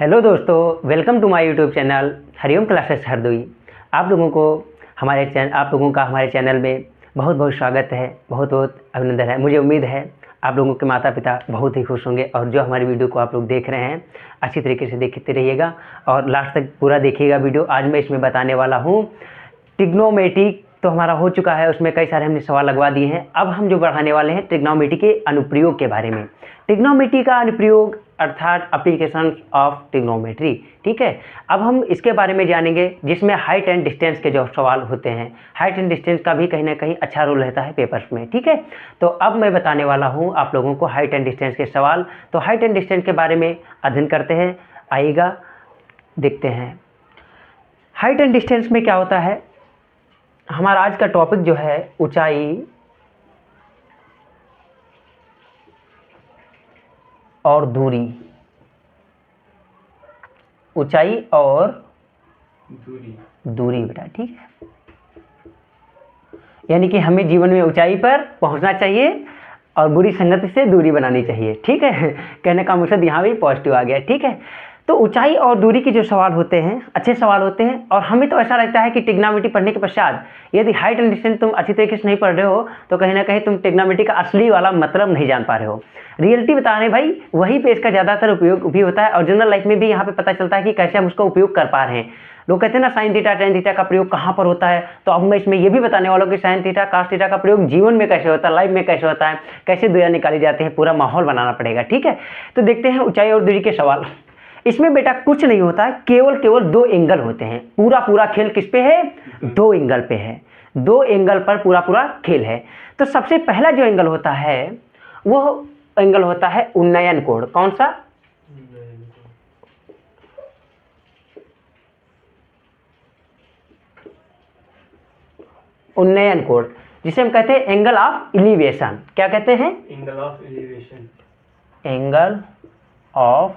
Hello दोस्तों, welcome to my YouTube channel Hariom classes Hardoi. आप लोगों का हमारे चैनल में बहुत बहुत स्वागत है, बहुत बहुत अभिनंदन है। मुझे उम्मीद है आप लोगों के माता पिता बहुत ही खुश होंगे और जो हमारी वीडियो को आप लोग देख रहे हैं अच्छी तरीके से देखते रहिएगा और लास्ट तक पूरा देखिएगा वीडियो। आज मैं इसमें बताने वाला हूँ ट्रिग्नोमेट्री तो हमारा हो चुका है, उसमें कई सारे हमने सवाल लगवा दिए हैं। अब हम जो बढ़ाने वाले हैं ट्रिग्नोमेट्री के अनुप्रयोग के बारे में। ट्रिग्नोमेट्री का अनुप्रयोग अर्थात एप्लीकेशन ऑफ ट्रिग्नोमेट्री, ठीक है। अब हम इसके बारे में जानेंगे जिसमें हाइट एंड डिस्टेंस के जो सवाल होते हैं, हाइट एंड डिस्टेंस का भी कहीं ना कहीं अच्छा रोल रहता है पेपर्स में, ठीक है। तो अब मैं बताने वाला हूँ आप लोगों को हाइट एंड डिस्टेंस के सवाल। तो हाइट एंड डिस्टेंस के बारे में अध्ययन करते हैं, आइएगा देखते हैं। हाइट एंड डिस्टेंस में क्या होता है, हमारा आज का टॉपिक जो है ऊंचाई और दूरी, ऊंचाई और दूरी बेटा, ठीक है। यानी कि हमें जीवन में ऊंचाई पर पहुंचना चाहिए और बुरी संगति से दूरी बनानी चाहिए, ठीक है। कहने का मकसद यहाँ भी पॉजिटिव आ गया, ठीक है। तो ऊंचाई और दूरी के जो सवाल होते हैं अच्छे सवाल होते हैं और हमें तो ऐसा लगता है कि ट्रिग्नोमेट्री पढ़ने के पश्चात यदि हाइट एंड डिस्टेंस तुम अच्छी तरीके से नहीं पढ़ रहे हो तो कहीं ना कहीं तुम ट्रिग्नोमेट्री का असली वाला मतलब नहीं जान पा रहे हो। रियलिटी बता रहे भाई, वहीं पे इसका ज़्यादातर उपयोग भी होता है और जनरल लाइफ में भी यहाँ पे पता चलता है कि कैसे हम उसका उपयोग कर पा रहे हैं। लोग कहते हैं ना साइन थीटा टेन थीटा का प्रयोग कहाँ पर होता है, तो अब मैं इसमें ये भी बताने वाला हूँ कि साइन थीटा कास थीटा का प्रयोग जीवन में कैसे होता है, लाइफ में कैसे होता है, कैसे दुनिया निकाली जाती है, पूरा माहौल बनाना पड़ेगा, ठीक है। तो देखते हैं ऊंचाई और दूरी के सवाल। इसमें बेटा कुछ नहीं होता है, केवल दो एंगल होते हैं। पूरा खेल किस पे है, दो एंगल पे है। दो एंगल पर पूरा खेल है। तो सबसे पहला जो एंगल होता है वो एंगल होता है उन्नयन कोण। कौन सा? उन्नयन कोण, जिसे हम कहते हैं एंगल ऑफ एलिवेशन। क्या कहते हैं? Angle of elevation. Angle of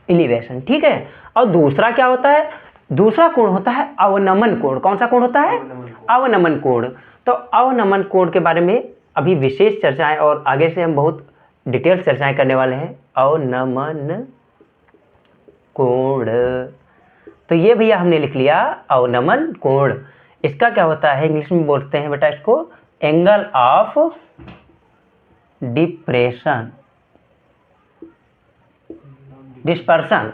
elevation, ठीक है। और दूसरा क्या होता है? दूसरा कोण होता है अवनमन कोण। कौन सा कोण होता है? अवनमन कोण। तो अवनमन कोण के बारे में अभी विशेष चर्चाएं और आगे से हम बहुत डिटेल चर्चाएं करने वाले हैं। अवनमन कोण, तो ये भैया हमने लिख लिया अवनमन कोण। इसका क्या होता है, इंग्लिश में बोलते हैं बेटा इसको angle of depression, dispersion.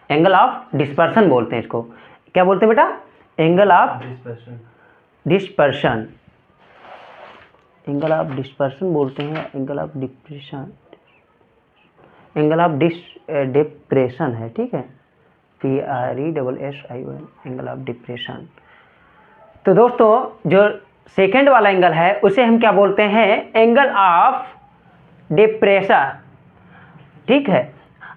Angle of dispersion बोलते हैं इसको। क्या बोलते हैं बेटा? Angle of dispersion. Angle of dispersion बोलते हैं, angle of depression, angle of depression है, ठीक है। PRESSION, angle of depression. तो दोस्तों जो सेकेंड वाला एंगल है उसे हम क्या बोलते हैं? एंगल ऑफ डिप्रेशन, ठीक है।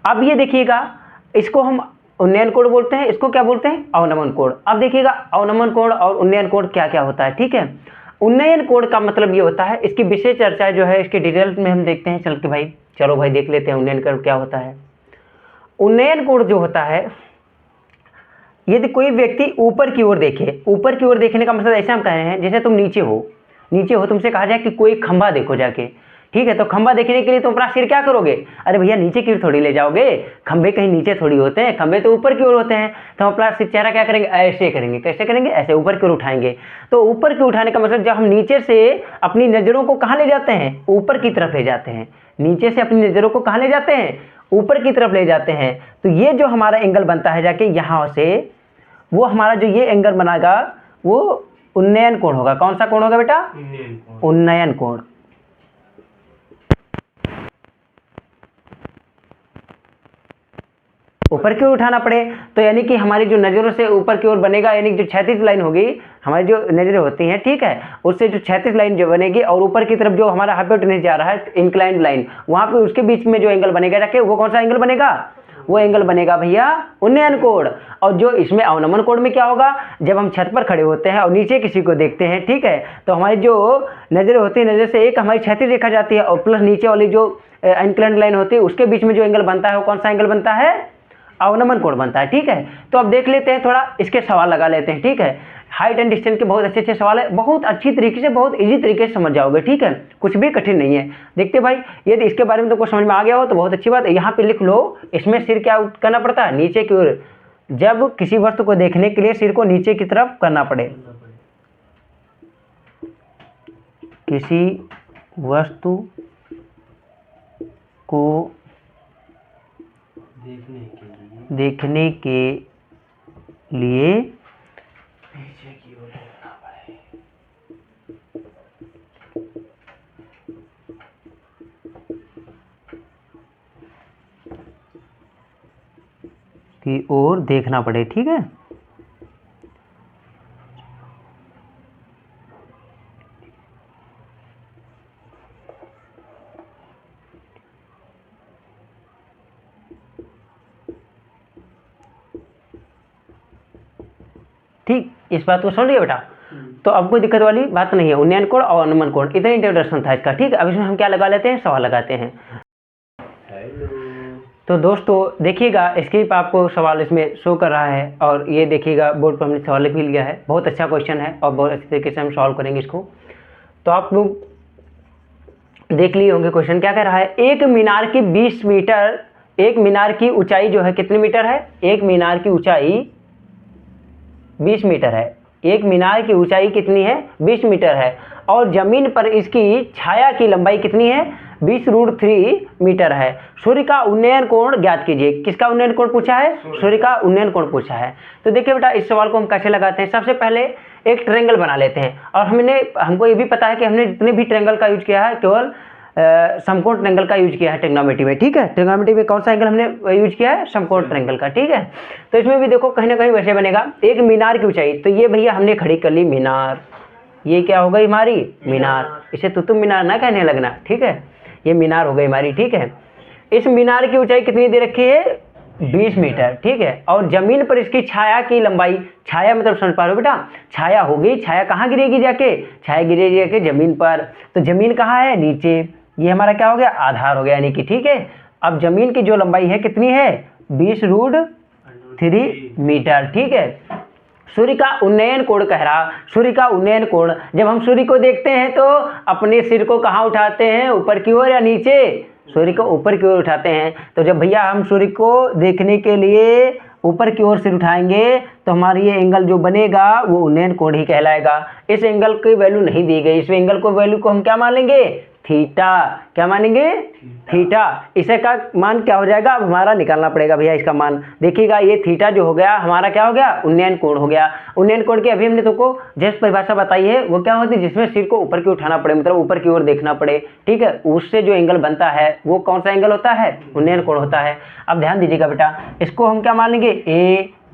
अब ये देखिएगा, इसको हम उन्नयन कोण बोलते हैं, इसको क्या बोलते हैं? अवनमन कोण। अब देखिएगा अवनमन कोण और उन्नयन कोण क्या क्या होता है, ठीक है। उन्नयन कोण का मतलब ये होता है, इसकी विशेष चर्चा जो है इसके डिटेल में हम देखते हैं। चलो भाई देख लेते हैं उन्नयन कोण क्या होता है। उन्नयन कोण जो होता है, यदि कोई व्यक्ति ऊपर की ओर देखे, ऊपर की ओर देखने का मतलब ऐसा हम कह रहे हैं जैसे तुम नीचे हो, तुमसे कहा जाए कि कोई खंभा देखो जाके, ठीक है। तो खंभा देखने के लिए तुम अपना सिर क्या करोगे? अरे भैया नीचे की ओर थोड़ी ले जाओगे, खंभे कहीं नीचे थोड़ी होते हैं, खंभे तो ऊपर की ओर होते हैं। तो हम अपना सिर चेहरा क्या करेंगे? ऐसे करेंगे। कैसे करेंगे? ऐसे ऊपर की ओर उठाएंगे। तो ऊपर की उठाने का मतलब जब हम नीचे से अपनी नज़रों को कहाँ ले जाते हैं? ऊपर की तरफ ले जाते हैं। नीचे से अपनी नज़रों को कहाँ ले जाते हैं? ऊपर की तरफ ले जाते हैं। तो ये जो हमारा एंगल बनता है जाके यहाँ से, वो हमारा जो ये एंगल बनाएगा वो उन्नयन कोण होगा। कौन सा कोण होगा बेटा? उन्नयन कोण। ऊपर की ओर उठाना पड़े तो यानी कि हमारी जो नज़रों से ऊपर की ओर बनेगा, यानी जो क्षैतिज लाइन होगी, हमारी जो नज़रें होती हैं, ठीक है, उससे जो क्षैतिज लाइन जो बनेगी और ऊपर की तरफ जो हमारा हाइपोटेन्यूज जा रहा है इंक्लाइंड लाइन, वहाँ पे उसके बीच में जो एंगल बनेगा जाके वो कौन सा एंगल बनेगा? वो एंगल बनेगा भैया उन्नयन कोण। और जो इसमें अवनमन कोण में क्या होगा, जब हम छत पर खड़े होते हैं और नीचे किसी को देखते हैं, ठीक है, तो हमारी जो नज़रें होती है, नज़र से एक हमारी क्षैतिज रेखा जाती है और प्लस नीचे वाली जो इंक्लाइंड लाइन होती है उसके बीच में जो एंगल बनता है वो कौन सा एंगल बनता है? अवनमन कोण बनता है, ठीक है। तो अब देख लेते हैं, थोड़ा इसके सवाल लगा लेते हैं, ठीक है। हाइट एंड डिस्टेंस के बहुत अच्छे अच्छे सवाल है, बहुत अच्छी तरीके से, बहुत इजी तरीके से समझ जाओगे, ठीक है, कुछ भी कठिन नहीं है। देखते भाई, यदि इसके बारे में तुमको समझ में आ गया हो तो बहुत अच्छी बात है। यहाँ पे लिख लो, इसमें सिर क्या करना पड़ता है, नीचे की ओर, जब किसी वस्तु को देखने के लिए सिर को नीचे की तरफ करना पड़े, किसी वस्तु को देखने के लिए नीचे की ओर देखना पड़े, की ओर देखना पड़े, ठीक है। ठीक, इस बात को समझ लिया बेटा। तो अब कोई दिक्कत वाली बात नहीं है। उन्नयन कोण और अनुमान कोण, इतना इंट्रोडक्शन था इसका, ठीक है। अब इसमें हम क्या लगा लेते हैं, सवाल लगाते हैं। तो दोस्तों देखिएगा, स्क्रिप्ट आपको सवाल इसमें शो कर रहा है, और ये देखिएगा बोर्ड पर हमने सवाल लिख भी लिया है। बहुत अच्छा क्वेश्चन है और बहुत अच्छे तरीके से हम सॉल्व करेंगे इसको। तो आप लोग देख लिए होंगे क्वेश्चन क्या कह रहा है। एक मीनार की 20 मीटर, एक मीनार की ऊंचाई जो है कितने मीटर है, एक मीनार की ऊंचाई 20 मीटर है। एक मीनार की ऊंचाई कितनी है, 20 मीटर है, और जमीन पर इसकी छाया की लंबाई कितनी है, 20√3 मीटर है। सूर्य का उन्नयन कोण ज्ञात कीजिए। किसका उन्नयन कोण पूछा है, सूर्य का उन्नयन कोण पूछा है। तो देखिए बेटा, इस सवाल को हम कैसे लगाते हैं। सबसे पहले एक ट्रायंगल बना लेते हैं, और हमको ये भी पता है कि हमने जितने भी ट्रायंगल का यूज किया है केवल समकोण ट्रायंगल का यूज किया है ट्रिग्नोमेट्री में, ठीक है। ट्रिग्नोमेट्री में कौन सा एंगल हमने यूज किया है, समकोण ट्रायंगल का, ठीक है। तो इसमें भी देखो कहीं ना कहीं वैसे बनेगा। एक मीनार की ऊंचाई, तो ये भैया हमने खड़ी कर ली मीनार, ये क्या हो गई हमारी मीनार, इसे तुतुम मीनार ना कहने लगना, ठीक है, ये मीनार हो गई हमारी, ठीक है। इस मीनार की ऊंचाई कितनी दे रखी है, 20 मीटर, ठीक है। और जमीन पर इसकी छाया की लंबाई, छाया मतलब समझ पा रहे हो बेटा, छाया होगी, छाया कहाँ गिरेगी जाके, छाया गिरेगी जाके जमीन पर। तो जमीन कहाँ है, नीचे। ये हमारा क्या हो गया, आधार हो गया, यानी कि, ठीक है। अब जमीन की जो लंबाई है कितनी है, 20√3 मीटर, ठीक है। सूर्य का उन्नयन कोण कह रहा, सूर्य का उन्नयन कोण, जब हम सूर्य को देखते हैं तो अपने सिर को कहाँ उठाते हैं, ऊपर की ओर या नीचे, सूर्य को ऊपर की ओर उठाते हैं। तो जब भैया हम सूर्य को देखने के लिए ऊपर की ओर सिर उठाएंगे तो हमारा ये एंगल जो बनेगा वो उन्नयन कोण ही कहलाएगा। इस एंगल की वैल्यू नहीं दी गई, इस एंगल को वैल्यू को हम क्या मान लेंगे, थीटा, क्या मानेंगे, थीटा। इसे का मान क्या हो जाएगा, अब हमारा निकालना पड़ेगा भैया इसका मान। देखिएगा ये थीटा जो हो गया हमारा क्या हो गया, उन्नयन कोण हो गया। उन्नयन कोण की अभी हमने तुमको जस्ट परिभाषा बताई है, वो क्या होती है, जिसमें सिर को ऊपर की उठाना पड़े, मतलब ऊपर की ओर देखना पड़े, ठीक है। उससे जो एंगल बनता है वो कौन सा एंगल होता है, उन्नयन कोण होता है। अब ध्यान दीजिएगा बेटा, इसको हम क्या मान लेंगे,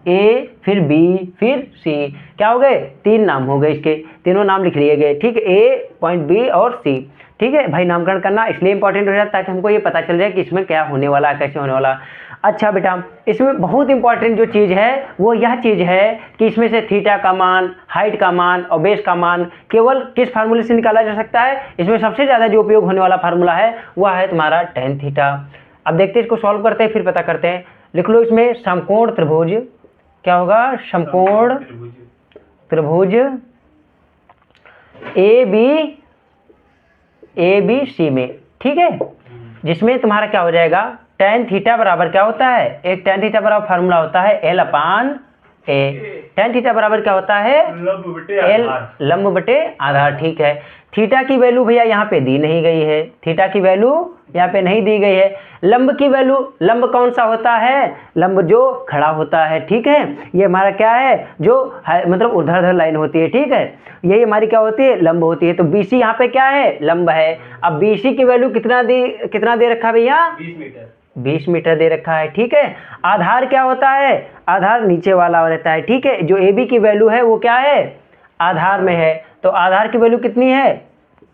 ए फिर बी फिर सी, क्या हो गए, 3 नाम हो गए, इसके तीनों नाम लिख लिए गए, ठीक है, ए पॉइंट बी और सी, ठीक है भाई। नामकरण करना इसलिए इंपॉर्टेंट हो जाता है ताकि हमको ये पता चल जाए कि इसमें क्या होने वाला है, कैसे होने वाला। अच्छा बेटा, इसमें बहुत इंपॉर्टेंट जो चीज़ है वो यह चीज़ है कि इसमें से थीटा का मान, हाइट का मान और बेस का मान केवल किस फार्मूले से निकाला जा सकता है। इसमें सबसे ज़्यादा जो उपयोग होने वाला फार्मूला है वह है तुम्हारा tan थीटा। अब देखते हैं, इसको सॉल्व करते हैं फिर पता करते हैं। लिख लो इसमें समकोण त्रिभुज, क्या होगा, समकोण त्रिभुज ए बी सी में, ठीक है, जिसमें तुम्हारा क्या हो जाएगा, tan थीटा बराबर क्या होता है, एक tan थीटा बराबर फार्मूला होता है L/A। tan थीटा बराबर क्या होता है, L लंब बटे आधार, ठीक है। थीटा की वैल्यू भैया यहाँ पे दी नहीं गई है, थीटा की वैल्यू यहाँ पे नहीं दी गई है। लंब की वैल्यू, लंब कौन सा होता है, लंब जो खड़ा होता है, ठीक है। ये हमारा क्या है, जो है मतलब ऊर्ध्वाधर लाइन होती है, ठीक है, यही हमारी क्या होती है, लंब होती है। तो BC यहाँ पे क्या है, लंब है। अब BC की वैल्यू कितना दे रखा भैया, 20 मीटर दे रखा है, ठीक है। आधार क्या होता है, आधार नीचे वाला रहता है, ठीक है। जो AB की वैल्यू है वो क्या है, आधार में है, तो आधार की वैल्यू कितनी है,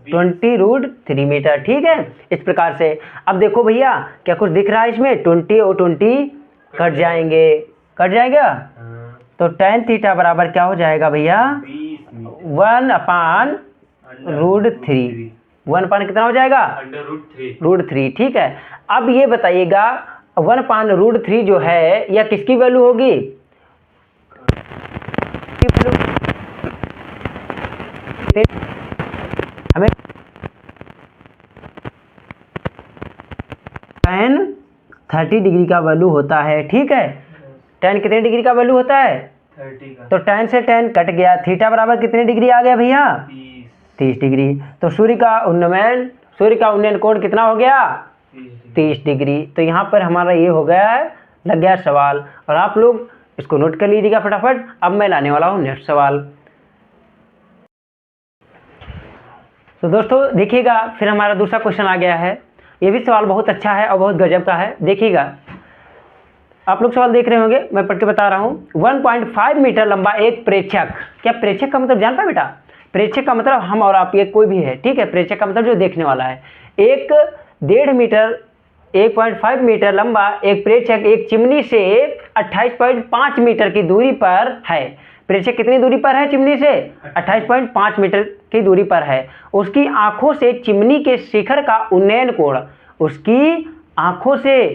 20√3 मीटर, ठीक है। इस प्रकार से अब देखो भैया क्या कुछ दिख रहा है इसमें, 20 और 20 कट जाएंगे, कट जाएगा। तो tan थीटा बराबर क्या हो जाएगा भैया, 1/√3, 1 कितना हो जाएगा, √3, ठीक है। अब ये बताइएगा 1/√3 जो है यह किसकी वैल्यू होगी, हमें tan 30 डिग्री का वैल्यू होता है, ठीक है। tan कितने डिग्री का वैल्यू होता है? 30 का। तो tan से tan कट गया, थीटा बराबर कितने डिग्री आ गया भैया? 30 डिग्री। तो सूर्य का उन्नयन कोण कितना हो गया? 30 डिग्री। तो यहाँ पर हमारा ये हो गया है, लग गया सवाल। और आप लोग इसको नोट कर लीजिएगा फटाफट। अब मैं लाने वाला हूँ नेक्स्ट सवाल। तो दोस्तों देखिएगा, फिर हमारा दूसरा क्वेश्चन आ गया है। ये भी सवाल बहुत अच्छा है और बहुत गजब का है। देखिएगा, आप लोग सवाल देख रहे होंगे, मैं पढ़ के बता रहा हूँ। 1.5 मीटर लंबा एक प्रेक्षक, क्या प्रेक्षक का मतलब जानता बेटा? प्रेक्षक का मतलब हम और आप, ये कोई भी है, ठीक है। प्रेक्षक का मतलब जो देखने वाला है। 1.5 मीटर लंबा एक प्रेक्षक एक चिमनी से 28.5 मीटर की दूरी पर है। प्रेक्षक कितनी दूरी पर है चिमनी से? 28.5 मीटर की दूरी पर है। उसकी आंखों से चिमनी के शिखर का उन्नयन कोण, उसकी आंखों से,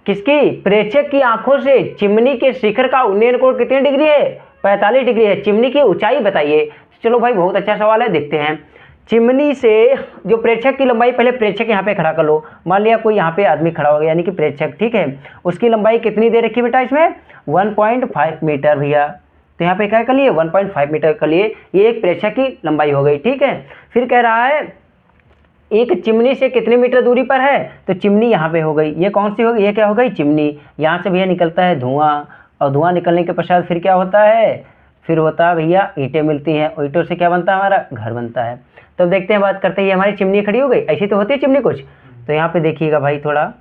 किसकी? प्रेक्षक की आंखों से चिमनी के शिखर का उन्नयन कोण कितने डिग्री है? 45 डिग्री है। चिमनी की ऊंचाई बताइए। चलो भाई, बहुत अच्छा सवाल है, देखते हैं। चिमनी से जो प्रेक्षक की लंबाई, पहले प्रेक्षक यहाँ पे खड़ा कर लो। मान लिया कोई यहाँ पे आदमी खड़ा हो गया, यानी कि प्रेक्षक, ठीक है। उसकी लंबाई कितनी दे रखी बेटा इसमें? 1.5 मीटर भैया। तो यहाँ पे क्या कर लिए? 1.5 मीटर कर लिए। ये एक प्रेक्षक की लंबाई हो गई, ठीक है। फिर कह रहा है एक चिमनी से कितने मीटर दूरी पर है? तो चिमनी यहाँ पे हो गई। ये कौन सी हो गई? ये क्या हो गई? चिमनी। यहाँ से भैया निकलता है धुआं, और धुआं निकलने के पश्चात फिर क्या होता है? फिर होता है भैया ईंटें मिलती हैं, ईंटों से क्या बनता है? हमारा घर बनता है। तो देखते हैं, बात करते हैं, हमारी चिमनी खड़ी हो गई। ऐसी तो होती है चिमनी कुछ। तो यहाँ पे देखिएगा भाई थोड़ा,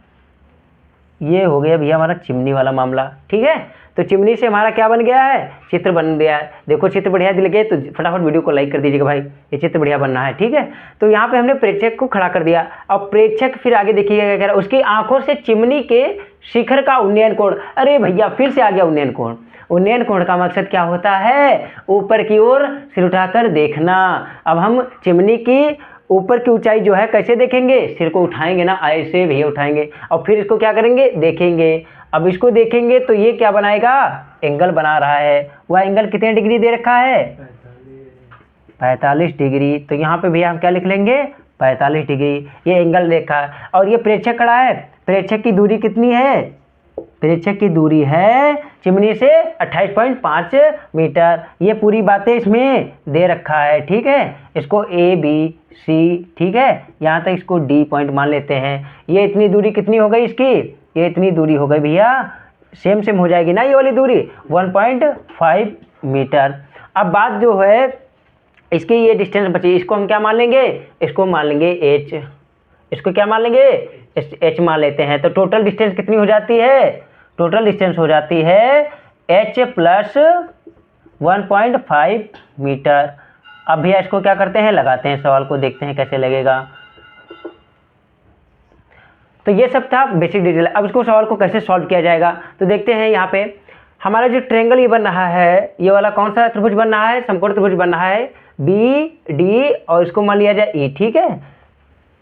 ये हो गया भैया हमारा चिमनी वाला मामला, ठीक है। तो चिमनी से हमारा क्या बन गया है? चित्र बन गया है। देखो चित्र बढ़िया दिल गए तो फटाफट वीडियो को लाइक कर दीजिएगा भाई, ये चित्र बढ़िया बनना है, ठीक है। तो यहाँ पे हमने प्रेक्षक को खड़ा कर दिया। अब प्रेक्षक फिर आगे देखिएगा क्या कह रहा है, उसकी आंखों से चिमनी के शिखर का उन्नयन कोण। अरे भैया फिर से आ गया उन्नयन कोण। उन्नयन कोण का मकसद क्या होता है? ऊपर की ओर सिर उठाकर देखना। अब हम चिमनी की ऊपर की ऊंचाई जो है कैसे देखेंगे? सिर को उठाएंगे ना, ऐसे भैया उठाएंगे, और फिर इसको क्या करेंगे? देखेंगे। अब इसको देखेंगे तो ये क्या बनाएगा? एंगल बना रहा है। वह एंगल कितने डिग्री दे रखा है? 45 डिग्री। तो यहाँ पे भैया हम क्या लिख लेंगे? 45 डिग्री। ये एंगल देखा है। और ये प्रेक्षक खड़ा है। प्रेक्षक की दूरी कितनी है? प्रेक्षक की दूरी है चिमनी से 28.5 मीटर। ये पूरी बातें इसमें दे रखा है, ठीक है। इसको A B C, ठीक है, यहाँ तक इसको D पॉइंट मान लेते हैं। ये इतनी दूरी कितनी हो गई इसकी? ये इतनी दूरी हो गई भैया, सेम हो जाएगी ना ये वाली दूरी, 1.5 मीटर। अब बात जो है इसकी, ये डिस्टेंस बची, इसको हम क्या मान लेंगे? इसको मान लेंगे H। इसको क्या मान लेंगे? H मान लेते हैं। तो टोटल डिस्टेंस कितनी हो जाती है? टोटल डिस्टेंस हो जाती है H प्लस 1.5 मीटर। अब भैया इसको क्या करते हैं? लगाते हैं सवाल को, देखते हैं कैसे लगेगा। तो ये सब था बेसिक डिटेल। अब इसको सवाल को कैसे सॉल्व किया जाएगा तो देखते हैं। यहाँ पे हमारा जो ट्रायंगल ये बन रहा है, ये वाला कौन सा त्रिभुज बन रहा है? समकोण त्रिभुज बन रहा है BD, और इसको मान लिया जाए E, ठीक है।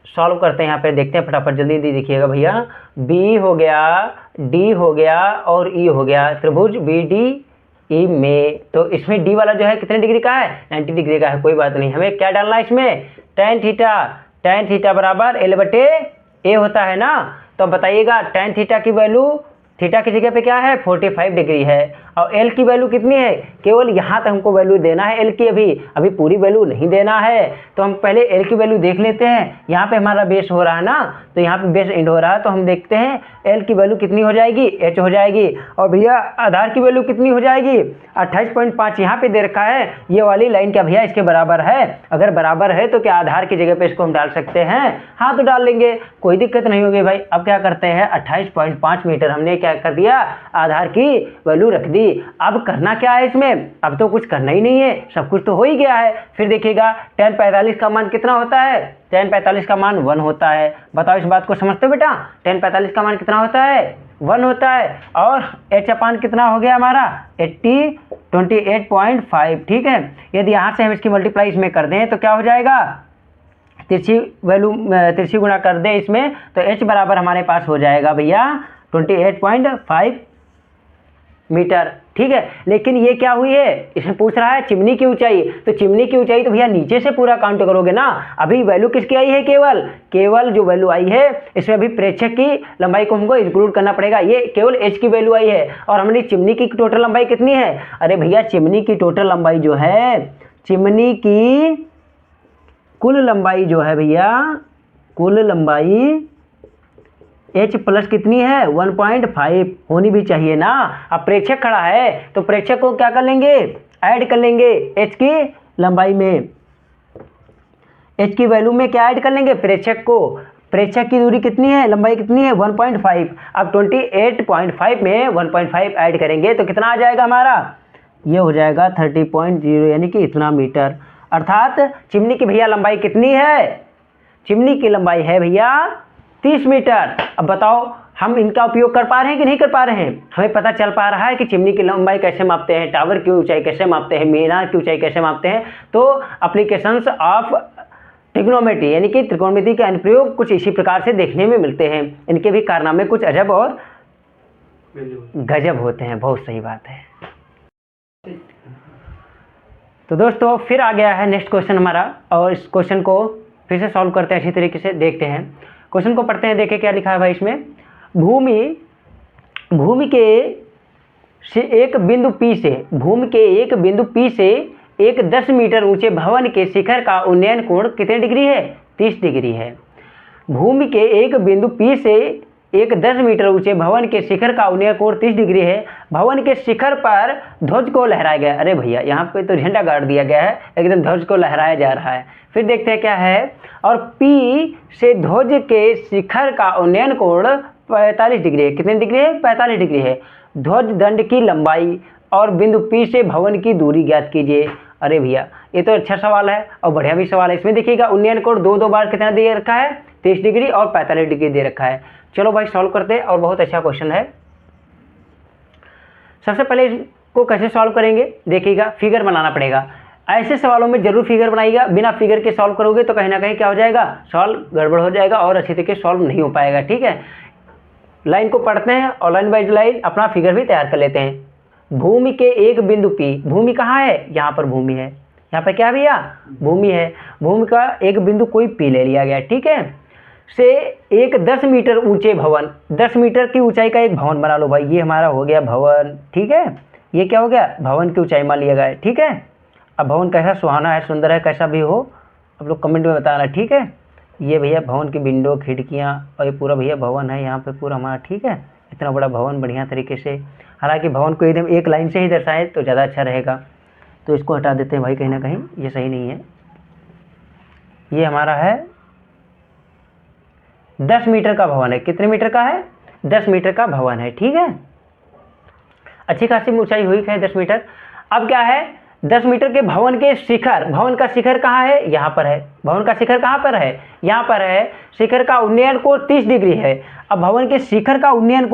सॉल्व करते हैं, यहाँ पे देखते हैं फटाफट, जल्दी देखिएगा भैया। B हो गया, D हो गया और E हो गया, त्रिभुज BDE में। तो इसमें D वाला जो है कितने डिग्री का है? 90 डिग्री का है। कोई बात नहीं, हमें क्या डालना है इसमें? tan theta. tan थीटा बराबर L/A होता है ना। तो बताइएगा tan थीटा की वैल्यू, थीटा की जगह पे क्या है? 45 डिग्री है। और L की वैल्यू कितनी है? केवल यहाँ तक हमको वैल्यू देना है L की, अभी पूरी वैल्यू नहीं देना है। तो हम पहले L की वैल्यू देख लेते हैं। यहाँ पे हमारा बेस हो रहा है ना, तो यहाँ पे बेस एंड हो रहा है, तो हम देखते हैं L की वैल्यू कितनी हो जाएगी? H हो जाएगी। और भैया आधार की वैल्यू कितनी हो जाएगी? 28.5 यहाँ पे दे रखा है। ये वाली लाइन क्या भैया इसके बराबर है? अगर बराबर है तो क्या आधार की जगह पे इसको हम डाल सकते हैं? हाँ, तो डाल लेंगे, कोई दिक्कत नहीं होगी भाई। अब क्या करते हैं, 28.5 मीटर हमने क्या कर दिया? आधार की वैल्यू रख दी। अब करना क्या है इसमें? अब तो कुछ करना ही नहीं है, सब कुछ तो हो ही गया है। फिर देखिएगा tan 45 का मान कितना होता है? tan 45 का मान 1 होता है। बताओ इस बात को समझते हो बेटा? tan 45 का मान कितना होता है? 1 होता है। और H अपान कितना हो गया हमारा? 28.5, ठीक है। यदि यहाँ से हम इसकी मल्टीप्लाई इसमें कर दें तो क्या हो जाएगा? तिरछी वैल्यू, तिरछी गुणा कर दें इसमें, तो H बराबर हमारे पास हो जाएगा भैया 28.5 मीटर, ठीक है। लेकिन ये क्या हुई है, इसमें पूछ रहा है चिमनी की ऊंचाई, तो चिमनी की ऊंचाई तो भैया नीचे से पूरा काउंट करोगे ना। अभी वैल्यू किसकी आई है, केवल जो वैल्यू आई है इसमें अभी प्रेक्षक की लंबाई को हमको इंक्लूड करना पड़ेगा। ये केवल एच की वैल्यू आई है और हमने चिमनी की टोटल लंबाई कितनी है, अरे भैया चिमनी की टोटल लंबाई जो है, चिमनी की कुल लंबाई जो है भैया, कुल लंबाई h प्लस कितनी है 1.5 होनी भी चाहिए ना। अब प्रेक्षक खड़ा है तो प्रेक्षक को क्या कर लेंगे, ऐड कर लेंगे h की लंबाई में, h की वैल्यू में क्या ऐड कर लेंगे, प्रेक्षक को। प्रेक्षक की दूरी कितनी है, लंबाई कितनी है 1.5। अब 28.5 में 1.5 ऐड करेंगे तो कितना आ जाएगा हमारा, ये हो जाएगा 30.0 यानी कि इतना मीटर। अर्थात चिमनी की भैया लंबाई कितनी है, चिमनी की लंबाई है भैया 30 मीटर। अब बताओ हम इनका उपयोग कर पा रहे हैं कि नहीं कर पा रहे हैं। हमें पता चल पा रहा है कि चिमनी की लंबाई कैसे मापते हैं, टावर की ऊंचाई कैसे मापते हैं, मीनार की ऊंचाई कैसे मापते हैं। तो एप्लीकेशंस ऑफ ट्रिग्नोमेट्री यानी कि त्रिकोणमिति के अनुप्रयोग कुछ इसी प्रकार से देखने में मिलते हैं। इनके भी कारनामे कुछ अजब और गजब होते हैं। बहुत सही बात है। तो दोस्तों फिर आ गया है नेक्स्ट क्वेश्चन हमारा, और इस क्वेश्चन को फिर से सॉल्व करते हैं, अच्छी तरीके से देखते हैं। क्वेश्चन को पढ़ते हैं, देखें क्या लिखा है भाई इसमें। भूमि के एक बिंदु P से, भूमि के एक बिंदु P से एक 10 मीटर ऊंचे भवन के शिखर का उन्नयन कोण कितने डिग्री है, 30 डिग्री है। भूमि के एक बिंदु P से एक 10 मीटर ऊंचे भवन के शिखर का उन्नयन कोण 30 डिग्री है। भवन के शिखर पर ध्वज को लहराया गया। अरे भैया यहाँ पे तो झंडा गाड़ दिया गया है, एकदम ध्वज को लहराया जा रहा है। फिर देखते हैं क्या है, और P से ध्वज के शिखर का उन्नयन कोण 45 डिग्री है। कितने डिग्री है, 45 डिग्री है। ध्वज दंड की लंबाई और बिंदु P से भवन की दूरी ज्ञात कीजिए। अरे भैया ये तो अच्छा सवाल है और बढ़िया भी सवाल है। इसमें देखिएगा उन्नयन कोण दो बार कितना दे रखा है, 30 डिग्री और 45 डिग्री दे रखा है। चलो भाई सॉल्व करते हैं, और बहुत अच्छा क्वेश्चन है। सबसे पहले इसको कैसे सॉल्व करेंगे, देखिएगा फिगर बनाना पड़ेगा। ऐसे सवालों में जरूर फिगर बनाइएगा, बिना फिगर के सॉल्व करोगे तो कहीं ना कहीं क्या हो जाएगा, सॉल्व गड़बड़ हो जाएगा और अच्छी तरीके से सॉल्व नहीं हो पाएगा। ठीक है, लाइन को पढ़ते हैं और लाइन बाई लाइन अपना फिगर भी तैयार कर लेते हैं। भूमि के एक बिंदु P, भूमि कहाँ है, यहाँ पर भूमि है, यहाँ पर क्या भैया भूमि है। भूमि का एक बिंदु कोई P ले लिया गया, ठीक है, से एक 10 मीटर ऊंचे भवन, 10 मीटर की ऊंचाई का एक भवन बना लो भाई। ये हमारा हो गया भवन, ठीक है, ये क्या हो गया, भवन की ऊंचाई मान लिया गया, ठीक है। अब भवन कैसा सुहाना है, सुंदर है, कैसा भी हो आप लोग कमेंट में बताना, ठीक है। ये भैया भवन की विंडो, खिड़कियाँ और ये पूरा भैया भवन है यहाँ पे पूरा हमारा, ठीक है। इतना बड़ा भवन बढ़िया तरीके से, हालांकि भवन को एकदम एक लाइन से ही दर्शाएं तो ज़्यादा अच्छा रहेगा, तो इसको हटा देते हैं भाई, कहीं ना कहीं ये सही नहीं है। ये हमारा है 10 मीटर का भवन है। कितने मीटर का है, 10 मीटर का भवन है, ठीक है। अच्छी खासी ऊंचाई हुई है 10 मीटर। अब क्या है, 10 मीटर के भवन के शिखर, भवन का शिखर कहाँ है, यहाँ पर है। भवन का शिखर कहाँ पर है, यहाँ पर है। शिखर का उन्नयन कोण 30 डिग्री है। अब भवन के शिखर का उन्नयन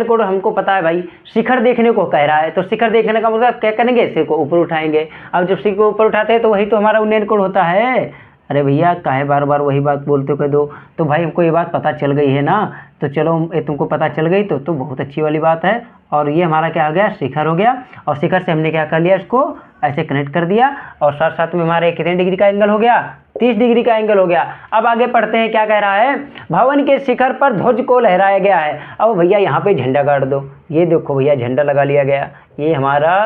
कोण हमको पता है भाई, शिखर देखने को कह रहा है, तो शिखर देखने का मतलब क्या करेंगे, सिर को ऊपर उठाएंगे। अब जब सिर को ऊपर उठाते हैं तो वही तो हमारा उन्नयन कोण होता है। अरे भैया काहे बार बार वही बात बोलते हो, कह दो तो भाई हमको ये बात पता चल गई है ना, तो चलो ये तुमको पता चल गई तो बहुत अच्छी वाली बात है। और ये हमारा क्या हो गया, शिखर हो गया, और शिखर से हमने क्या कर लिया, इसको ऐसे कनेक्ट कर दिया, और साथ साथ में हमारे कितने डिग्री का एंगल हो गया, 30 डिग्री का एंगल हो गया। अब आगे पढ़ते हैं, क्या कह रहा है, भवन के शिखर पर ध्वज को लहराया गया है। अब भैया यहाँ पे झंडा गाड़ दो, ये देखो भैया झंडा लगा लिया गया, ये हमारा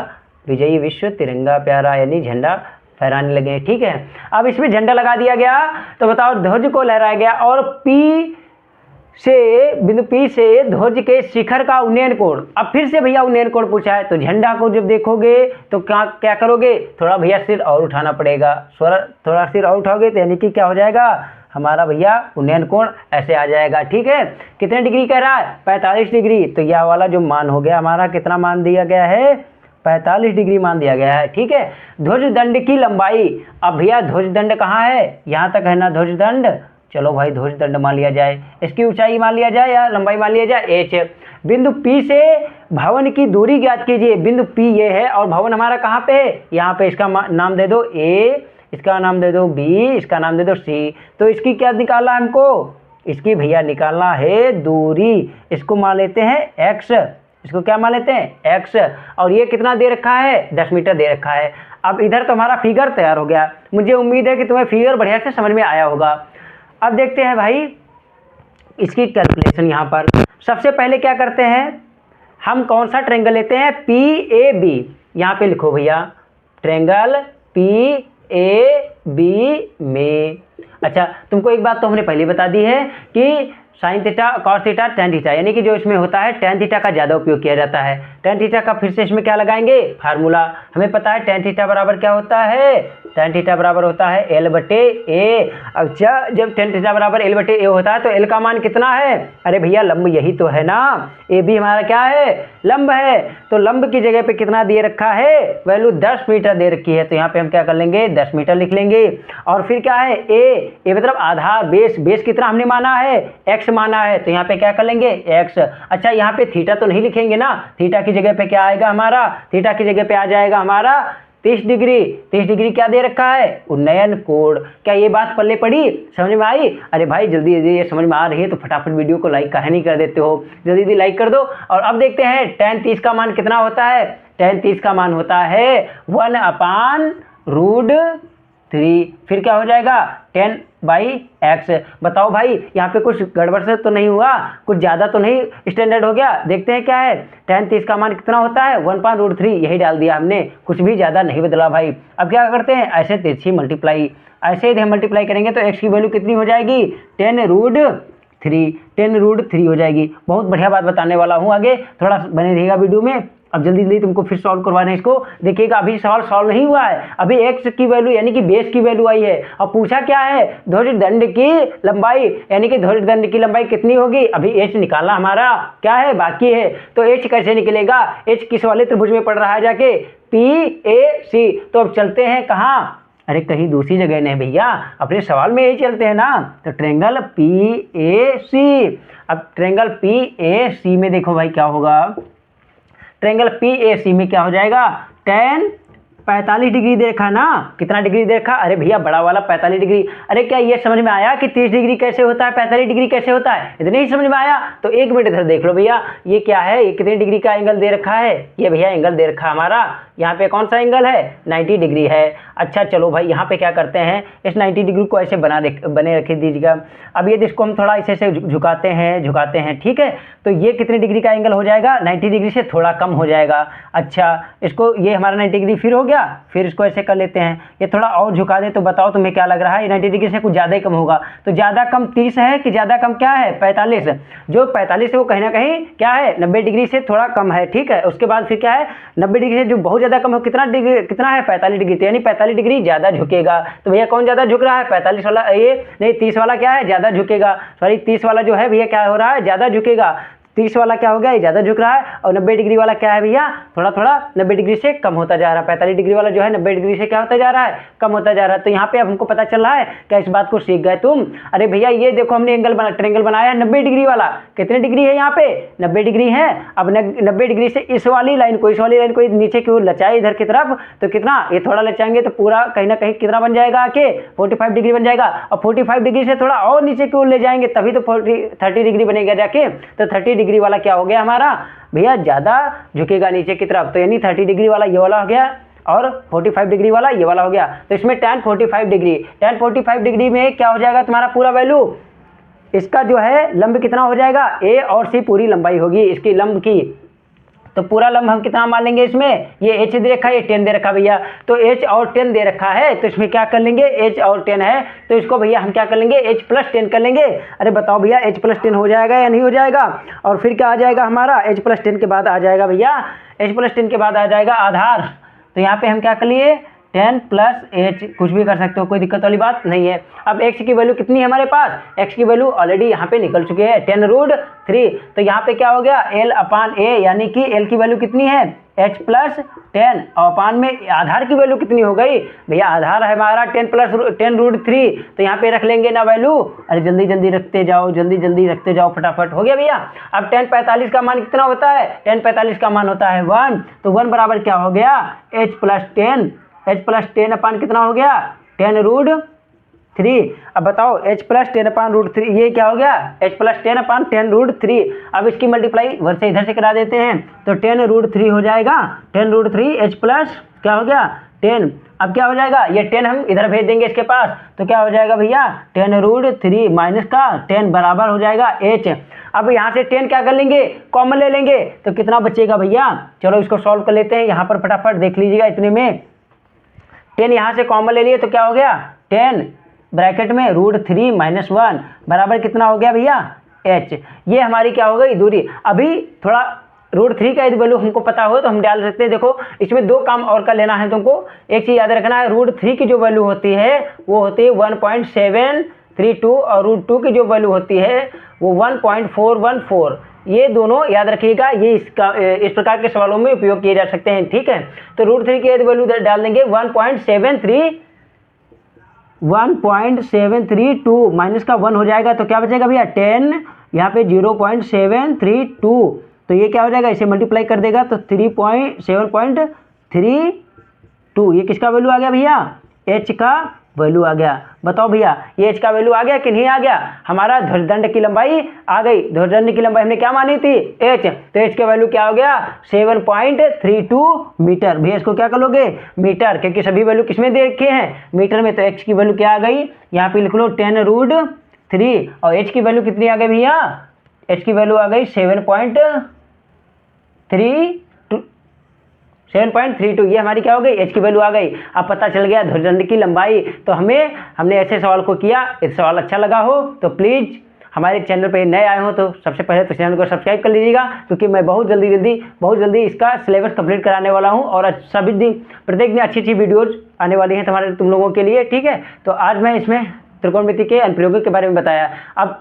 विजयी विश्व तिरंगा प्यारा यानी झंडा फहराने लगे, ठीक है। अब इसमें झंडा लगा दिया गया, तो बताओ ध्वज को लहराया गया, और बिंदु P से ध्वज के शिखर का उन्नयन कोण। अब फिर से भैया उन्नयन कोण पूछा है, तो झंडा को जब देखोगे तो क्या करोगे, थोड़ा भैया सिर और उठाना पड़ेगा, थोड़ा सिर और उठाओगे तो यानी कि क्या हो जाएगा, हमारा भैया उन्नयन कोण ऐसे आ जाएगा, ठीक है। कितने डिग्री कह रहा है, 45 डिग्री। तो यह वाला जो मान हो गया हमारा, कितना मान दिया गया है, 45 डिग्री मान दिया गया है, ठीक है। ध्वज दंड की लंबाई, अब भैया ध्वज दंड कहाँ है, यहाँ तक है ना ध्वज दंड, चलो भाई ध्वज दंड मान लिया जाए, इसकी ऊंचाई मान लिया जाए या लंबाई मान लिया जाए, h। बिंदु P से भवन की दूरी ज्ञात कीजिए। बिंदु P ये है और भवन हमारा कहाँ पे है, यहाँ पे। इसका नाम दे दो A, इसका नाम दे दो B, इसका नाम दे दो C। तो इसकी क्या निकालना है हमको, इसकी भैया निकालना है दूरी, इसको मान लेते हैं x, इसको क्या मान लेते हैं x, और ये कितना दे रखा है 10 मीटर दे रखा है। अब इधर तो हमारा फिगर तैयार हो गया, मुझे उम्मीद है कि तुम्हें फिगर बढ़िया से समझ में आया होगा। अब देखते हैं भाई इसकी कैलकुलेशन। यहाँ पर सबसे पहले क्या करते हैं, हम कौन सा ट्रेंगल लेते हैं PAB, यहाँ पे लिखो भैया ट्रेंगल PAB में। अच्छा तुमको एक बात तो हमने पहले बता दी है कि sine theta cos theta tan theta, यानी कि जो इसमें होता है टेन थीटा का ज़्यादा उपयोग किया जाता है। टेन थीटा का फिर से इसमें क्या लगाएंगे फार्मूला, हमें पता है टेन थीटा बराबर क्या होता है, टेन थीटा बराबर होता है L/A। अच्छा जब टेन थीटा बराबर L/A होता है तो L का मान कितना है, अरे भैया लंब यही तो है ना, AB हमारा क्या है लंब है, तो लंब की जगह पे कितना दे रखा है वैल्यू 10 मीटर दे रखी है, तो यहाँ पे हम क्या कर लेंगे 10 मीटर लिख लेंगे। और फिर क्या है A मतलब आधार, बेस कितना हमने माना है x माना है, तो यहाँ पे क्या कर लेंगे x। अच्छा यहाँ पे थीटा तो नहीं लिखेंगे ना, थीटा की जगह पे क्या आएगा हमारा, थीटा की जगह पे आ जाएगा हमारा 30 डिग्री। 30 डिग्री क्या दे रखा है उन्नयन कोण। क्या ये बात पल्ले पड़ी, समझ में आई? अरे भाई जल्दी जल्दी ये समझ में आ रही है तो फटाफट वीडियो को लाइक काहे नहीं कर देते हो, जल्दी जल्दी लाइक कर दो। और अब देखते हैं tan 30 का मान कितना होता है, tan 30 का मान होता है 1/√3। फिर क्या हो जाएगा 10/x। बताओ भाई यहाँ पे कुछ गड़बड़ से तो नहीं हुआ, कुछ ज़्यादा तो नहीं स्टैंडर्ड हो गया। देखते हैं क्या है tan 30 का मान कितना होता है 1/√3, यही डाल दिया हमने, कुछ भी ज़्यादा नहीं बदला भाई। अब क्या करते हैं ऐसे तिरछी मल्टीप्लाई, ऐसे ही मल्टीप्लाई करेंगे तो x की वैल्यू कितनी हो जाएगी 10√3 हो जाएगी। बहुत बढ़िया बात बताने वाला हूँ, आगे थोड़ा बने रहेगा वीडियो में। अब जल्दी जल्दी तुमको फिर सॉल्व करवाना है इसको। देखिएगा अभी सवाल सॉल्व नहीं हुआ है, अभी x की वैल्यू यानी कि बेस की वैल्यू आई है और पूछा क्या है ध्रुव दंड की लंबाई, यानी कि ध्रुव दंड की लंबाई कितनी होगी, अभी h निकालना हमारा क्या है बाकी है। तो h कैसे निकलेगा, h किस वाले त्रिभुज में पड़ रहा है जाके PAC। तो अब चलते हैं कहाँ, अरे कहीं दूसरी जगह नहीं भैया, अपने सवाल में यही चलते हैं ना। तो ट्रेंगल PAC, अब ट्रेंगल PAC में देखो भाई क्या होगा, ट्रेंगल PAC में क्या हो जाएगा tan 45 डिग्री दे रखा ना, कितना डिग्री दे रखा, अरे भैया बड़ा वाला 45 डिग्री। अरे क्या ये समझ में आया कि 30 डिग्री कैसे होता है 45 डिग्री कैसे होता है, इतने ही समझ में आया। तो एक मिनट इधर देख लो भैया, ये क्या है, ये कितने डिग्री का एंगल दे रखा है, ये भैया एंगल दे रखा हमारा, यहाँ पे कौन सा एंगल है 90 डिग्री है। अच्छा चलो भाई यहाँ पे क्या करते हैं, इस 90 डिग्री को ऐसे बने रख दीजिएगा। अब ये इसको हम थोड़ा ऐसे झुकाते हैं, ठीक है। तो ये कितने डिग्री का एंगल हो जाएगा 90 डिग्री से थोड़ा कम हो जाएगा। अच्छा इसको, ये हमारा 90 डिग्री फिर हो गया, फिर इसको ऐसे कर लेते हैं, ये थोड़ा और झुका दे तो बताओ तुम्हें क्या लग रहा है, 90 डिग्री से कुछ ज़्यादा ही कम होगा। तो ज़्यादा कम 30 है कि ज़्यादा कम क्या है 45, जो 45 है वो कहीं ना कहीं क्या है 90 डिग्री से थोड़ा कम है, ठीक है। उसके बाद फिर क्या है 90 डिग्री से जो बहुत ज़्यादा कम हो, कितना डिग्री कितना है 45 डिग्री, तो यानी 45 डिग्री ज़्यादा झुकेगा। तो भैया कौन ज़्यादा झुक रहा है 45 वाला, ये नहीं 30 वाला क्या है ज़्यादा झुकेगा, सॉरी 30 वाला जो है भैया क्या हो रहा है ज़्यादा झुकेगा। 30 वाला क्या हो गया ये ज़्यादा झुक रहा है, और 90 डिग्री वाला क्या है भैया थोड़ा थोड़ा 90 डिग्री से कम होता जा रहा है। 45 डिग्री वाला जो है 90 डिग्री से क्या होता जा रहा है कम होता जा रहा है। तो यहाँ पे अब हमको पता चल रहा है क्या, इस बात को सीख गए तुम। अरे भैया ये देखो हमने ट्रेंगल बनाया है 90 डिग्री वाला, कितने डिग्री है यहाँ पे 90 डिग्री है। अब 90 डिग्री से इस वाली लाइन को नीचे की ओर लचाए इधर की तरफ, तो कितना ये थोड़ा लचाएंगे तो पूरा कहीं ना कहीं कितना बन जाएगा आके 45 डिग्री बन जाएगा। और 45 डिग्री से थोड़ा और नीचे की ओर ले जाएंगे तभी तो 30 डिग्री बनेगा जाके। तो 30 डिग्री वाला क्या हो गया हमारा भैया ज़्यादा झुकेगा नीचे की तरफ, तो यानी 30 डिग्री वाला ये वाला हो गया और 45 डिग्री वाला ये वाला हो गया। तो इसमें tan 45 डिग्री में क्या हो जाएगा तुम्हारा पूरा वैल्यू, इसका जो है लंब कितना हो जाएगा A और C पूरी लंबाई होगी इसकी लंब की। तो पूरा लंब हम कितना मान लेंगे इसमें, ये h दे रखा है ये 10 दे रखा भैया, तो h और 10 दे रखा है, तो इसमें क्या कर लेंगे h और 10 है तो इसको भैया हम क्या कर लेंगे h + 10 कर लेंगे। अरे बताओ भैया h + 10 हो जाएगा या नहीं हो जाएगा। और फिर क्या आ जाएगा हमारा h + 10 के बाद आ जाएगा भैया, h + 10 के बाद आ जाएगा आधार। तो यहाँ पे हम क्या कर लिए 10 + h, कुछ भी कर सकते हो, कोई दिक्कत वाली बात नहीं है। अब x की वैल्यू कितनी है हमारे पास, x की वैल्यू ऑलरेडी यहाँ पे निकल चुकी है 10√3। तो यहाँ पे क्या हो गया L/A, यानी कि L की वैल्यू कितनी है h + 10 और अपान में आधार की वैल्यू कितनी हो गई भैया, आधार है हमारा 10 + 10√3, तो यहाँ पे रख लेंगे ना वैल्यू। अरे जल्दी जल्दी रखते जाओ, जल्दी जल्दी रखते जाओ, फटाफट हो गया भैया। अब tan 45 का मान कितना होता है, tan 45 का मान होता है 1, तो 1 बराबर क्या हो गया h + 10 अपान कितना हो गया 10√3। 3। अब बताओ h प्लस 10/√3 ये क्या हो गया, h प्लस 10/10√3। अब इसकी मल्टीप्लाई 1 से इधर से करा देते हैं तो 10√3 हो जाएगा, 10√3 h प्लस क्या हो गया 10। अब क्या हो जाएगा, ये 10 हम इधर भेज देंगे इसके पास तो क्या हो जाएगा भैया 10√3 माइनस का 10 बराबर हो जाएगा h। अब यहाँ से 10 क्या कर लेंगे, कॉमन ले लेंगे तो कितना बचेगा भैया, चलो इसको सॉल्व कर लेते हैं। यहाँ पर फटाफट देख लीजिएगा, इतने में 10 यहाँ से कॉमन ले लिए तो क्या हो गया 10 ब्रैकेट में √3 माइनस 1 बराबर कितना हो गया भैया h। ये हमारी क्या हो गई दूरी। अभी थोड़ा √3 का यदि वैल्यू हमको पता हो तो हम डाल सकते हैं। देखो इसमें दो काम और का लेना है तुमको, एक चीज़ याद रखना है, √3 की जो वैल्यू होती है वो होती है 1.732 और √2 की जो वैल्यू होती है वो 1.414। ये दोनों याद रखिएगा, ये इस प्रकार के सवालों में उपयोग किए जा सकते हैं, ठीक है। तो √3 की यदि वैल्यू डाल देंगे 1.732 माइनस का 1 हो जाएगा तो क्या बचेगा भैया 10, यहाँ पे 0.732 तो ये क्या हो जाएगा, इसे मल्टीप्लाई कर देगा तो 7.32। ये किसका वैल्यू आ गया भैया, h का वैल्यू आ गया। बताओ भैया ये h का वैल्यू आ गया कि नहीं आ गया, हमारा ध्वजदंड की लंबाई आ गई। ध्वजदंड की लंबाई हमने क्या मानी थी h, तो h का वैल्यू क्या हो गया 7.32 मीटर। भैया इसको क्या कर लोगे मीटर, क्योंकि सभी वैल्यू किसमें दे रखे हैं मीटर में, तो h की वैल्यू क्या आ गई, यहाँ पे लिख लो 10√3 और h की वैल्यू कितनी आ गई भैया, h की वैल्यू आ गई 7.32, ये हमारी क्या हो गई h की वैल्यू आ गई। अब पता चल गया ध्वजदंड की लंबाई। तो हमने ऐसे सवाल को किया। यदि सवाल अच्छा लगा हो तो प्लीज़ हमारे चैनल पे नए आए हो तो सबसे पहले तो चैनल को सब्सक्राइब कर लीजिएगा, क्योंकि मैं बहुत जल्दी इसका सिलेबस कंप्लीट कराने वाला हूँ और सभी दिन प्रत्येक दिन अच्छी वीडियोज़ आने वाली हैं तुम लोगों के लिए, ठीक है। तो आज मैं इसमें त्रिकोणमिति के अनुप्रयोगों के बारे में बताया। अब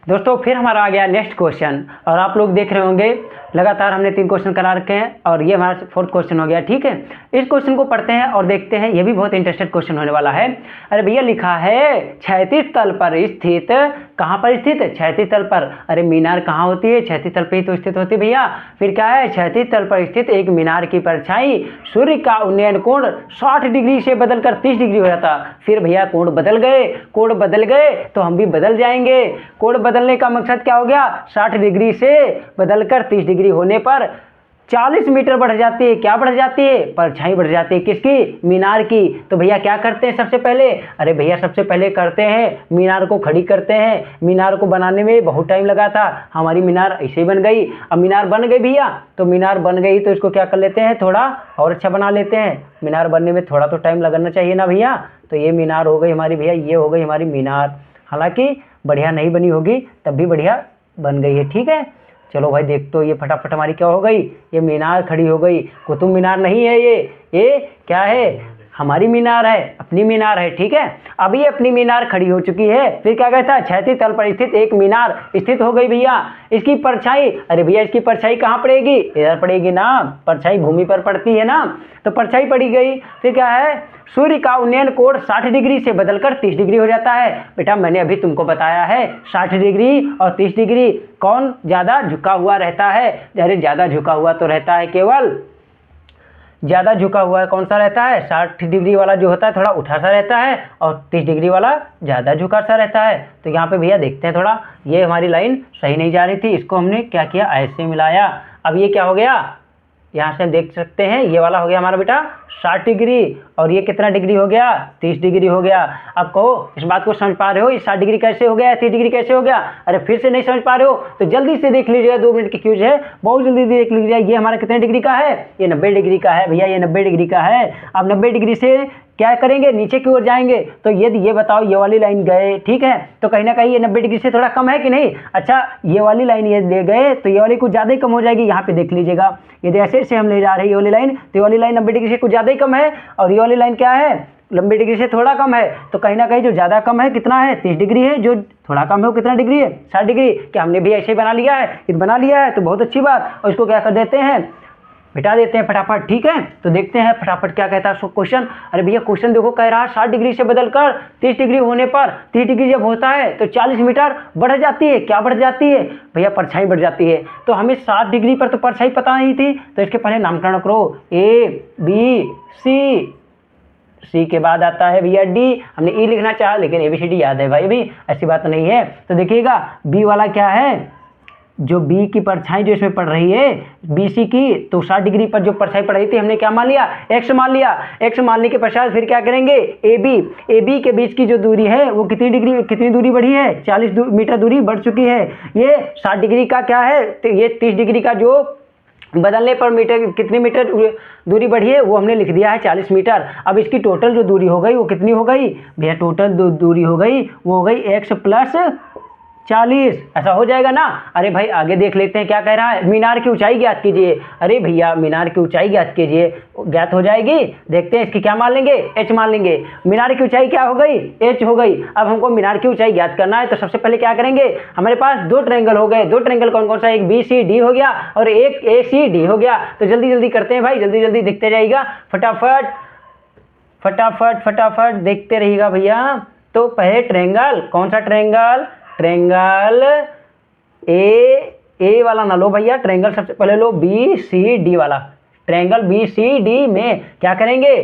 दोस्तों फिर हमारा आ गया नेक्स्ट क्वेश्चन, और आप लोग देख रहे होंगे लगातार हमने 3 क्वेश्चन करा रखे हैं और ये हमारा 4th क्वेश्चन हो गया, ठीक है। इस क्वेश्चन को पढ़ते हैं और देखते हैं, ये भी बहुत इंटरेस्टेड क्वेश्चन होने वाला है। अरे भैया लिखा है क्षैतिज तल पर स्थित, कहाँ पर स्थित, क्षैतिज तल पर। अरे मीनार कहाँ होती है, क्षैतिज तल पर ही तो स्थित होती है भैया। फिर क्या है, क्षैतिज तल पर स्थित एक मीनार की परछाई सूर्य का उन्नयन कोण 60 डिग्री से बदलकर 30 डिग्री हो जाता। फिर भैया कोण बदल गए तो हम भी बदल जाएंगे। कोण बदलने का मकसद क्या हो गया, 60 डिग्री से बदलकर 30 डिग्री होने पर 40 मीटर बढ़ जाती है। क्या बढ़ जाती है, परछाई बढ़ जाती है, किसकी, मीनार की। तो भैया क्या करते हैं सबसे पहले, अरे भैया सबसे पहले करते हैं मीनार को खड़ी करते हैं। मीनार को बनाने में बहुत टाइम लगा था, हमारी मीनार ऐसे ही बन गई। अब मीनार बन गई भैया, तो मीनार बन गई तो इसको क्या कर लेते हैं, थोड़ा और अच्छा बना लेते हैं। मीनार बनने में थोड़ा तो टाइम लगना चाहिए ना भैया। तो ये मीनार हो गई हमारी भैया, ये हो गई हमारी मीनार। हालांकि बढ़िया नहीं बनी होगी तब भी बढ़िया बन गई है, ठीक है। चलो भाई देख, तो ये फटाफट हमारी क्या हो गई, ये मीनार खड़ी हो गई। कुतुब मीनार नहीं है ये क्या है, हमारी मीनार है, अपनी मीनार है, ठीक है। अब ये अपनी मीनार खड़ी हो चुकी है। फिर क्या कहता है, क्षैतिज तल पर स्थित एक मीनार स्थित हो गई भैया। इसकी परछाई, अरे भैया इसकी परछाई कहाँ पड़ेगी, इधर पड़ेगी ना, परछाई भूमि पर पड़ती है ना, तो परछाई पड़ी गई। फिर क्या है, सूर्य का उन्नयन कोण 60 डिग्री से बदलकर 30 डिग्री हो जाता है। बेटा मैंने अभी तुमको बताया है 60 डिग्री और 30 डिग्री कौन ज़्यादा झुका हुआ रहता है। अरे ज़्यादा झुका हुआ तो रहता है, केवल ज़्यादा झुका हुआ है कौन सा रहता है, 60 डिग्री वाला जो होता है थोड़ा उठा सा रहता है, और 30 डिग्री वाला ज़्यादा झुका सा रहता है। तो यहाँ पे भैया देखते हैं, थोड़ा ये हमारी लाइन सही नहीं जा रही थी, इसको हमने क्या किया, ऐसे मिलाया। अब ये क्या हो गया, यहाँ से हम देख सकते हैं ये वाला हो गया हमारा बेटा 60 डिग्री, और ये कितना डिग्री हो गया, 30 डिग्री हो गया। अब कहो इस बात को समझ पा रहे हो, ये 60 डिग्री कैसे हो गया, 30 डिग्री कैसे हो गया। अरे फिर से नहीं समझ पा रहे हो तो जल्दी से देख लीजिएगा, 2 मिनट की क्यूज है, बहुत जल्दी देख लीजिएगा। ये हमारा कितने डिग्री का है, ये 90 डिग्री का है भैया, ये 90 डिग्री का है। अब 90 डिग्री से क्या करेंगे, नीचे की ओर जाएंगे। तो ये बताओ, ये वाली लाइन गए, ठीक है, तो कहीं ना कहीं ये 90 डिग्री से थोड़ा कम है कि नहीं। अच्छा ये वाली लाइन ये ले गए तो ये वाली कुछ ज़्यादा ही कम हो जाएगी। यहाँ पे देख लीजिएगा, यदि ऐसे हम ले जा रहे हैं ये वाली लाइन, तो ये वाली लाइन 90 डिग्री से कुछ ज़्यादा ही कम है, और ये वाली लाइन क्या है, 90 डिग्री से थोड़ा कम है। तो कहीं ना कहीं जो ज़्यादा कम है कितना है, 30 डिग्री है, जो थोड़ा कम है वो कितना डिग्री है, 60 डिग्री। क्या हमने भी ऐसे ही बना लिया है, बना लिया है तो बहुत अच्छी बात। और इसको क्या कर देते हैं, मिटा देते हैं फटाफट, ठीक है। तो देखते हैं फटाफट क्या कहता है क्वेश्चन। अरे भैया क्वेश्चन देखो, कह रहा है 60 डिग्री से बदलकर 30 डिग्री होने पर, 30 डिग्री जब होता है तो 40 मीटर बढ़ जाती है। क्या बढ़ जाती है भैया, परछाई बढ़ जाती है। तो हमें 60 डिग्री पर तो परछाई पता नहीं थी, तो इसके पहले नामकरण करो, A B C सी के बाद आता है भैया डी। हमने ई लिखना चाहा लेकिन ABCD याद है भाई, भी ऐसी बात नहीं है। तो देखिएगा बी वाला क्या है, जो बी की परछाई जो इसमें पड़ रही है BC की, तो 60 डिग्री पर जो परछाई पड़ रही थी हमने क्या मान लिया, x मान लिया। x मानने के पश्चात फिर क्या करेंगे, AB के बीच की जो दूरी है वो कितनी दूरी बढ़ी है, 40 मीटर दूरी बढ़ चुकी है। ये 60 डिग्री का क्या है, तो ये 30 डिग्री का जो बदलने पर मीटर कितनी मीटर दूरी बढ़ी है वो हमने लिख दिया है 40 मीटर। अब इसकी टोटल जो दूरी हो गई वो कितनी हो गई भैया, टोटल दूरी हो गई वो हो गई x प्लस 40। ऐसा हो जाएगा ना। अरे भाई आगे देख लेते हैं क्या कह रहा है, मीनार की ऊंचाई ज्ञात कीजिए। अरे भैया मीनार की ऊंचाई ज्ञात कीजिए, ज्ञात हो जाएगी। देखते हैं इसकी क्या मान लेंगे, h मान लेंगे। मीनार की ऊंचाई क्या हो गई, h हो गई। अब हमको मीनार की ऊंचाई ज्ञात करना है, तो सबसे पहले क्या करेंगे, हमारे पास दो ट्रायंगल हो गए। दो ट्रायंगल कौन कौन सा, एक BCD हो गया और एक ACD हो गया। तो जल्दी जल्दी करते हैं भाई, जल्दी जल्दी दिखते जाइएगा, फटाफट फटाफट फटाफट देखते रहिएगा भैया। तो पहले ट्रायंगल, कौन सा ट्रायंगल, ट्रायंगल ए वाला ना लो भैया, ट्रायंगल सबसे पहले लो BCD वाला। ट्रायंगल BCD में क्या करेंगे,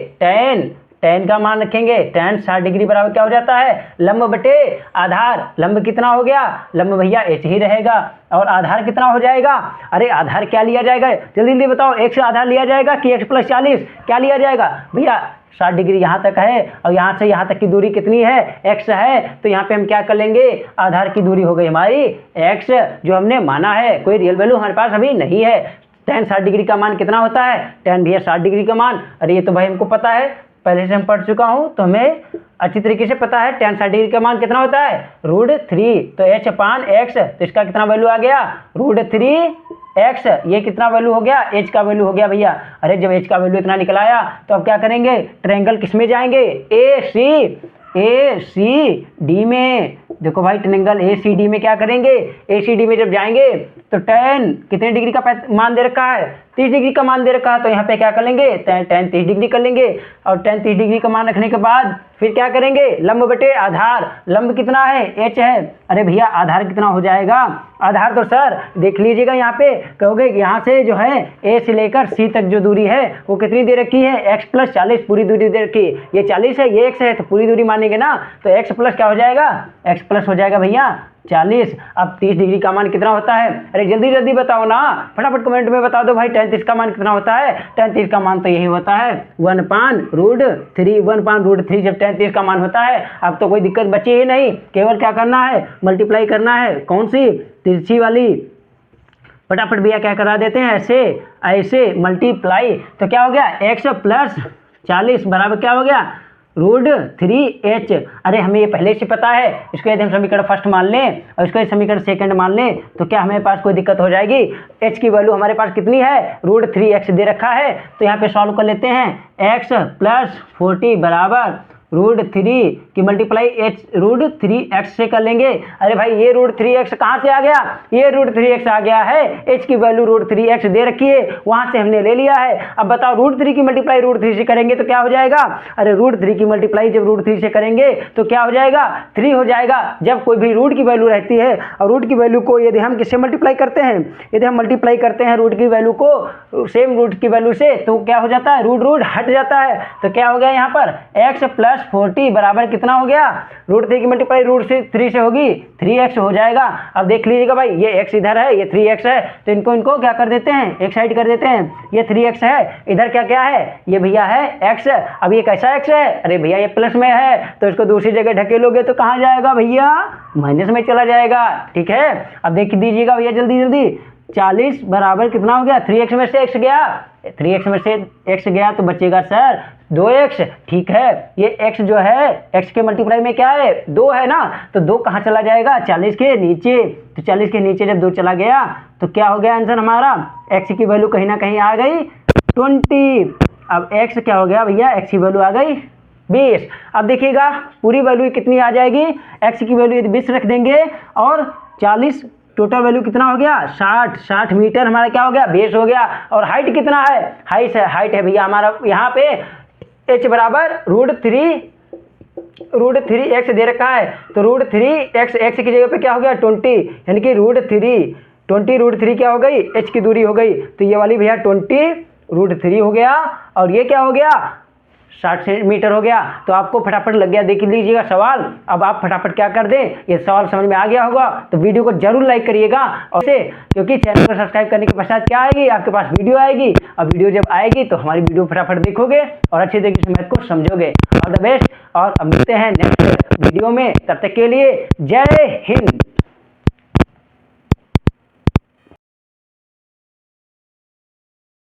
tan का मान रखेंगे। tan 60 डिग्री बराबर क्या हो जाता है, लंब बटे आधार। लंब कितना हो गया, लंब भैया h ही रहेगा। और आधार कितना हो जाएगा, अरे आधार क्या लिया जाएगा, जल्दी जल्दी बताओ, x आधार लिया जाएगा कि x प्लस 40 क्या लिया जाएगा भैया। 60 डिग्री यहाँ तक है और यहाँ से यहाँ तक की दूरी कितनी है, x है। तो यहाँ पे हम क्या कर लेंगे, आधार की दूरी हो गई हमारी x, जो हमने माना है। कोई रियल वैल्यू हमारे पास अभी नहीं है। tan 60 डिग्री का मान कितना होता है, tan भैया 60 डिग्री का मान, अरे ये तो भाई हमको पता है, पहले से हम पढ़ चुका हूँ, तो हमें अच्छी तरीके से पता है। tan 60 डिग्री का मान कितना होता है, √3। तो h/x, तो इसका कितना वैल्यू आ गया, √3x। ये कितना वैल्यू हो गया, h का वैल्यू हो गया भैया। अरे जब h का वैल्यू इतना निकल आया तो अब क्या करेंगे, ट्रायंगल किस में जाएंगे, ACD में। देखो भाई ट्रायंगल ACD में क्या करेंगे, ACD में जब जाएंगे तो tan कितने डिग्री का मान दे रखा है, 30 डिग्री का मान दे रखा है। तो यहाँ पे क्या कर लेंगे, tan 30 डिग्री कर लेंगे। और tan 30 डिग्री का मान रखने के बाद फिर क्या करेंगे, लंब बटे आधार। लंब कितना है, h है। अरे भैया आधार कितना हो जाएगा, आधार तो सर देख लीजिएगा, यहाँ पे कहोगे यहाँ से जो है A से लेकर C तक जो दूरी है वो कितनी दे रखी है, x प्लस 40 पूरी दूरी दे रखी है। ये 40 है, ये x है, तो पूरी दूरी मानेंगे ना, तो x प्लस क्या हो जाएगा, x प्लस हो जाएगा भैया 40। अब 30 डिग्री का मान कितना होता है, अरे जल्दी जल्दी बताओ ना, फटाफट कमेंट में बता दो भाई। tan 30 का मान कितना होता है, tan 30 का मान तो यही होता है 1/√3। 1/√3 जब tan 30 का मान होता है, अब तो कोई दिक्कत बची ही नहीं, केवल क्या करना है, मल्टीप्लाई करना है। कौन सी, तिरछी वाली। फटाफट भैया क्या करा देते हैं, ऐसे मल्टीप्लाई। तो क्या हो गया, x प्लस 40 बराबर क्या हो गया, √3h। अरे हमें ये पहले से पता है, इसको यदि हम समीकरण फर्स्ट मान लें और इसको समीकरण सेकंड मान लें तो क्या हमें पास कोई दिक्कत हो जाएगी। h की वैल्यू हमारे पास कितनी है, √3x दे रखा है। तो यहाँ पे सॉल्व कर लेते हैं, x प्लस 40 बराबर √3 की मल्टीप्लाई √3x से कर लेंगे। अरे भाई ये √3x कहाँ से आ गया, ये √3x आ गया है, h की वैल्यू √3x दे रखी है, वहाँ से हमने ले लिया है। अब बताओ √3 की मल्टीप्लाई √3 से करेंगे तो क्या हो जाएगा, अरे √3 की मल्टीप्लाई जब √3 से करेंगे तो क्या हो जाएगा, 3 हो जाएगा। जब कोई भी रूट की वैल्यू रहती है और रूट की वैल्यू को यदि हम किससे मल्टीप्लाई करते हैं, यदि हम मल्टीप्लाई करते हैं रूट की वैल्यू को सेम रूट की वैल्यू से, तो क्या हो जाता है, रूट हट जाता है। तो क्या हो गया यहाँ पर, x प्लस 40 बराबर कितना हो गया, √3 की मल्टीप्लाई √3 से होगी 3x हो जाएगा। अब देख लीजिएगा भाई, ये x इधर है, ये 3x है, तो इनको क्या कर देते हैं, एक साइड कर देते हैं। ये 3x है, इधर क्या क्या है, ये भैया है x। अब ये कैसा x है, अरे भैया ये प्लस में है, तो इसको दूसरी जगह ढकेलोगे तो कहाँ जाएगा भैया, माइनस में चला जाएगा। ठीक है, अब देख दीजिएगा भैया जल्दी जल्दी, 40 बराबर कितना हो गया, 3x में से x गया, 3x में से x गया तो बचेगा सर 2x। ठीक है, ये x जो है, x के मल्टीप्लाई में क्या है, 2 है ना, तो 2 कहाँ चला जाएगा, 40 के नीचे। तो 40 के नीचे जब 2 चला गया तो क्या हो गया आंसर हमारा, x की वैल्यू कहीं ना कहीं आ गई 20। अब x क्या हो गया भैया, x की वैल्यू आ गई 20। अब देखिएगा पूरी वैल्यू कितनी आ जाएगी, x की वैल्यू यदि 20 रख देंगे और 40, टोटल वैल्यू कितना हो गया, 60 मीटर हमारा क्या हो गया, बेस हो गया। और हाइट कितना है, हाइट है भैया हमारा यहाँ पे h बराबर √3x दे रखा है, तो √3x, x की जगह पे क्या हो गया 20, यानी कि √3 क्या हो गई, h की दूरी हो गई। तो ये वाली भैया 20 √3 हो गया, और ये क्या हो गया 60 सेंटीमीटर हो गया। तो आपको फटाफट लग गया, देख लीजिएगा सवाल। अब आप फटाफट क्या कर दें, ये सवाल समझ में आ गया होगा तो वीडियो को जरूर लाइक करिएगा। और से क्योंकि चैनल को सब्सक्राइब करने के पश्चात क्या आएगी, आपके पास वीडियो आएगी। अब वीडियो जब आएगी तो हमारी वीडियो फटाफट देखोगे और अच्छे तरीके से मैथ को समझोगे। ऑल द बेस्ट, और अब मिलते हैं नेक्स्ट वीडियो में। तब तक के लिए जय हिंद।